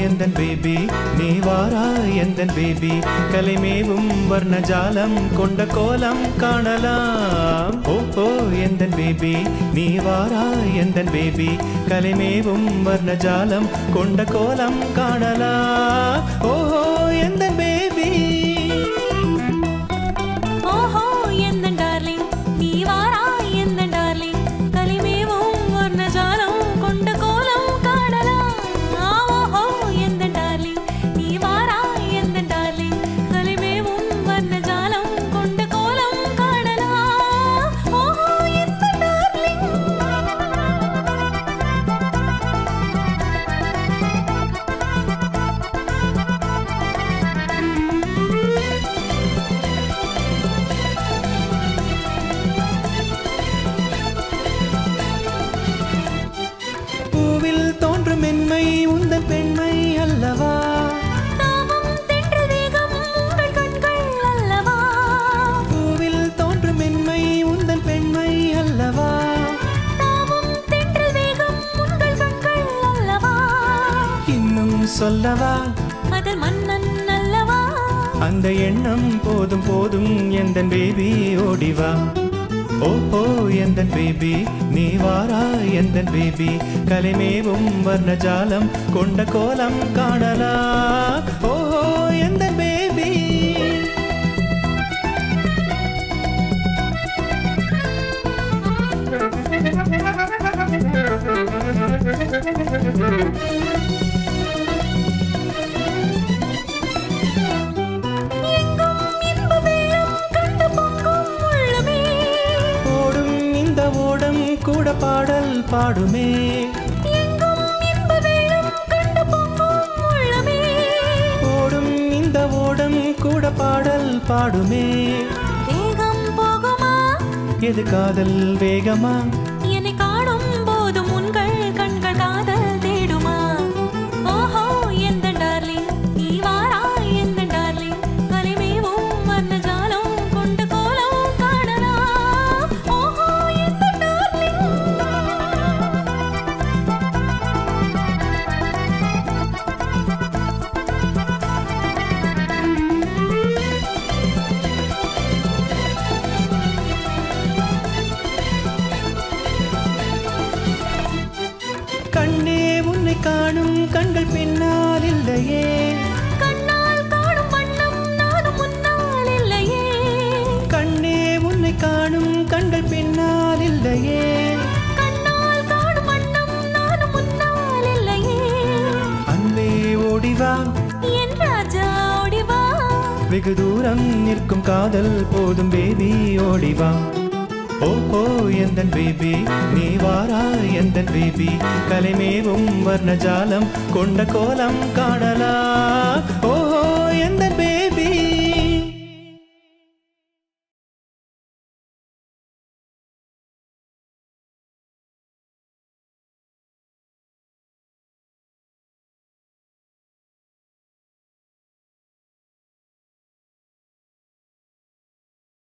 எந்தன் பேபி நீ வாராய் எந்தன் பேபி கலைமேவும் வர்ணஜாலம் கொண்ட கோலம் காணலாம் ஓ எந்தன் பேபி நீ வாராய் எந்தன் பேபி கலைமேவும் வர்ணஜாலம் கொண்ட கோலம் காணலாம் ஓஹோ எந்தன் பேபி ஓஹோ எந்தன் டார்லிங் நீ வாராய் எந்தன் டார்லிங் கலிமேவும் வர்ணஜாலம் கொண்ட கோலம் காணலாம் ஓஹோ எந்தன் டார்லிங் நீ வாராய் எந்தன் டார்லிங் கலிமேவும் வர்ணஜாலம் கொண்ட கோலம் காணலாம் ஓஹோ எந்தன் டார்லிங் பூவில் தோன்றும் மென்மை உந்தன் பெண்மை அல்லவா தாவம் தென்றல் வேகம் உங்கள் கண்கள் அல்லவா பூவில் தோன்றும் மென்மை உந்தன் பெண்மை அல்லவா தாவம் தென்றல் வேகம் உங்கள் கண்கள் அல்லவா இன்னும் சொல்லவா அதில் மன்னன் அல்லவா அந்த எண்ணம் போதும் போதும் எந்தன் பேபி ஓடிவா ஓஹோ எந்தன் பேபி நீ வாரா எந்தன் பேபி கலைமேவும் வர்ணஜாலம் கொண்ட கோலம் காணலாம் ஓஹோ எந்தன் பேபி எங்கும் இன்ப வெள்ளம் கண்டு பொங்கும் உள்ளமே ஓடும் இந்த ஓடம் கூட பாடல் பாடுமே எங்கும் இன்ப வெள்ளம் கண்டு பொங்கும் உள்ளமே ஓடும் இந்த ஓடம் கூட பாடல் பாடுமே வேகம் போகுமா எது காதல் வேகமா என்னை காணும் போதும் உங்கள் கண்கள் காதல் தேடுமா ஓஹோ எந்தன் டார்லிங் நீ வாராய் எந்தன் டார்லிங் கலிமேவும் வர்ணஜாலம் கொண்ட கோலம் காணலாம் ஓஹோ எந்தன் டார்லிங் கண்ணே உன்னை காணும் கண்கள் பின்னால் இல்லையே கண்ணால் காணும் வண்ணம் நானும் முன்னால் இல்லையே கண்ணே உன்னை காணும் கண்கள் பின்னால் இல்லையே கண்ணால் காணும் வண்ணம் நானும் முன்னால் இல்லையே அன்பே ஓடிவா என் ராஜா ஓடிவா வெகு தூரம் நிற்கும் காதல் போதும் பேபி ஓடிவா ஓஹோ எந்தன் பேபி நீ வாரா எந்தன் பேபி கலைமேவும் வர்ணஜாலம் கொண்ட கோலம் காணலாம் ஓ